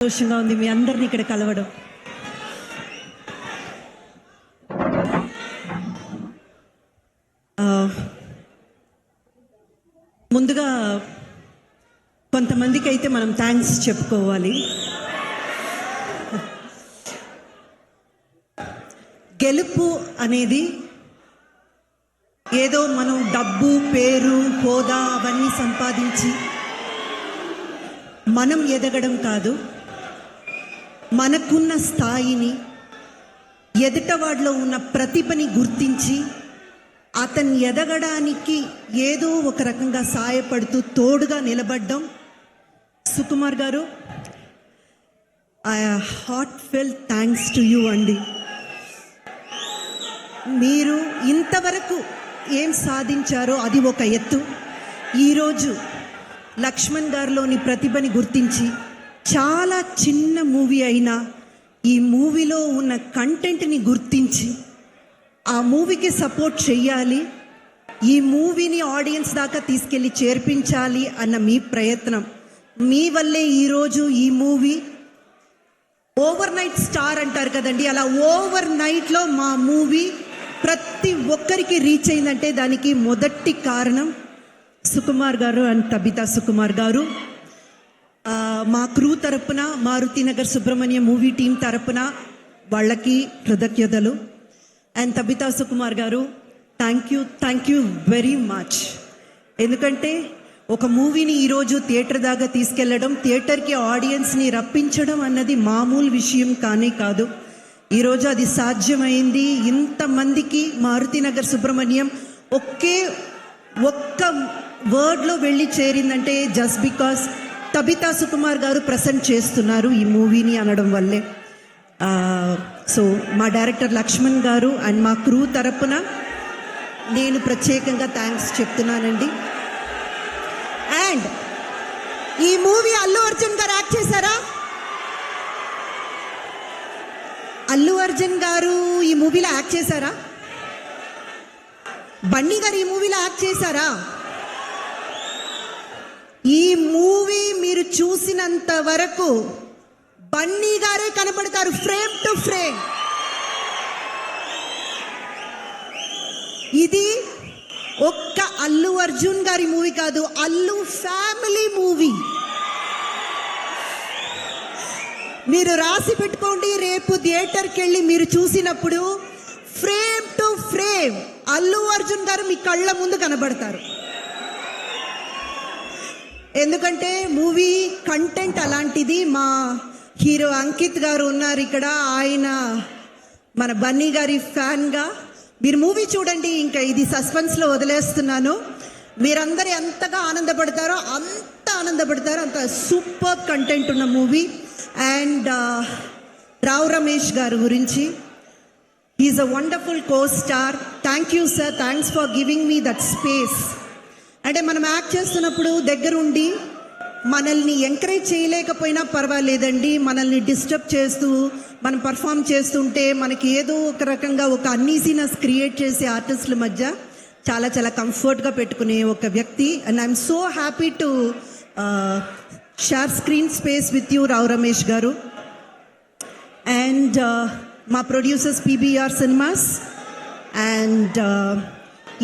సంతోషంగా ఉంది మీ అందరిని ఇక్కడ కలవడం. ముందుగా కొంతమందికి అయితే మనం థ్యాంక్స్ చెప్పుకోవాలి. గెలుపు అనేది ఏదో మనం డబ్బు, పేరు, హోదా అవన్నీ సంపాదించి మనం ఎదగడం కాదు. మనకున్న స్థాయిని, ఎదుటవాడిలో ఉన్న ప్రతిభని గుర్తించి అతన్ని ఎదగడానికి ఏదో ఒక రకంగా సాయపడుతూ తోడుగా నిలబడ్డం. Sukumar garu, I heartfelt thanks to you అండి. మీరు ఇంతవరకు ఏం సాధించారో అది ఒక ఎత్తు. ఈరోజు లక్ష్మణ్ గారిలోని ప్రతిభని గుర్తించి చాలా చిన్న మూవీ అయినా ఈ మూవీలో ఉన్న కంటెంట్ని గుర్తించి ఆ మూవీకి సపోర్ట్ చెయ్యాలి, ఈ మూవీని ఆడియన్స్ దాకా తీసుకెళ్ళి చేర్పించాలి అన్న మీ ప్రయత్నం, మీ వల్లే ఈరోజు ఈ మూవీ ఓవర్ నైట్ స్టార్ అంటారు కదండి, అలా ఓవర్ నైట్లో మా మూవీ ప్రతి ఒక్కరికి రీచ్ అయిందంటే దానికి మొదటి కారణం సుకుమార్ గారు అండ్ తబితా సుకుమార్ గారు. మా క్రూ తరపున, మారుతినగర్ సుబ్రహ్మణ్యం మూవీ టీం తరపున వాళ్ళకి కృతజ్ఞతలు. అండ్ తబితా సుకుమార్ గారు, థ్యాంక్ యూ వెరీ మచ్. ఎందుకంటే ఒక మూవీని ఈరోజు థియేటర్ దాకా తీసుకెళ్లడం, థియేటర్కి ఆడియన్స్ని రప్పించడం అన్నది మామూలు విషయం కానే కాదు. ఈరోజు అది సాధ్యమైంది. ఇంతమందికి మారుతినగర్ సుబ్రహ్మణ్యం ఒక్క వర్డ్లో వెళ్ళి చేరిందంటే జస్ట్ బికాస్ తబితా సుకుమార్ గారు ప్రజెంట్ చేస్తున్నారు ఈ మూవీని అనడం వల్లే. సో మా డైరెక్టర్ లక్ష్మణ్ గారు అండ్ మా క్రూ తరపున నేను ప్రత్యేకంగా థ్యాంక్స్ చెప్తున్నానండి. అండ్ ఈ మూవీ అల్లు అర్జున్ గారు యాక్ట్ చేశారా? అల్లు అర్జున్ గారు ఈ మూవీలో యాక్ట్ చేశారా? బన్నీ గారు ఈ మూవీలో యాక్ట్ చేశారా? ఈ మూవీ మీరు చూసినంత వరకు బన్నీ గారే కనపడతారు ఫ్రేమ్ టు ఫ్రేమ్. ఇది ఒక్క అల్లు అర్జున్ గారి మూవీ కాదు, అల్లు ఫ్యామిలీ మూవీ. మీరు రాసి పెట్టుకోండి, రేపు థియేటర్కి వెళ్ళి మీరు చూసినప్పుడు frame to frame Allu Arjun గారు మీ కళ్ళ ముందు కనబడతారు. ఎందుకంటే మూవీ కంటెంట్ అలాంటిది. మా హీరో అంకిత్ గారు ఉన్నారు ఇక్కడ, ఆయన మన బన్నీ గారి ఫ్యాన్గా. మీరు మూవీ చూడండి, ఇంకా ఇది సస్పెన్స్లో వదిలేస్తున్నాను. మీరందరూ ఎంతగా ఆనందపడతారో అంత ఆనందపడతారో, అంత సూపర్ కంటెంట్ ఉన్న మూవీ. అండ్ రావు రమేష్ గారు గురించి, he's a wonderful co star. Thank you sir, thanks for giving me that space. అంటే మనం యాక్ట్ చేస్తున్నప్పుడు దగ్గరుండి మనల్ని ఎంకరేజ్ చేయలేకపోయినా పర్వాలేదండి, మనల్ని డిస్టర్బ్ చేస్తూ మనం పర్ఫామ్ చేస్తుంటే మనకి ఏదో ఒక రకంగా ఒక అన్ఈజీనెస్ క్రియేట్ చేసే ఆర్టిస్టుల మధ్య చాలా చాలా కంఫర్ట్గా పెట్టుకునే ఒక వ్యక్తి. And I'm so happy to share screen space with you Rao Ramesh garu. And మా ప్రొడ్యూసర్స్ పీబీఆర్ సినిమాస్ అండ్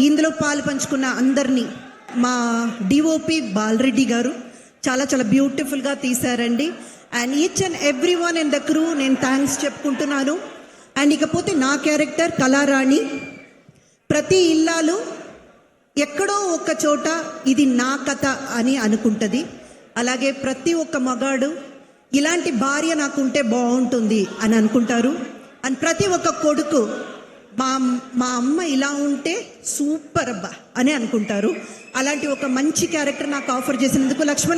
ఇందులో పాలు పంచుకున్న అందరినీ, మా డిఓపి బాలరెడ్డి గారు చాలా చాలా బ్యూటిఫుల్గా తీశారండి. And each and every one in the crew నేను థ్యాంక్స్ చెప్పుకుంటున్నాను. అండ్ ఇకపోతే నా క్యారెక్టర్ కళారాణి, ప్రతి ఇల్లాలు ఎక్కడో ఒక చోట ఇది నా కథ అని అనుకుంటుంది. అలాగే ప్రతి ఒక్క మగాడు ఇలాంటి భార్య నాకుంటే బాగుంటుంది అని అనుకుంటారు. అండ్ ప్రతి ఒక్క కొడుకు మా అమ్మ ఇలా ఉంటే సూపర్ అబ్బా అని అనుకుంటారు. అలాంటి ఒక మంచి క్యారెక్టర్ నాకు ఆఫర్ చేసినందుకు లక్ష్మణ్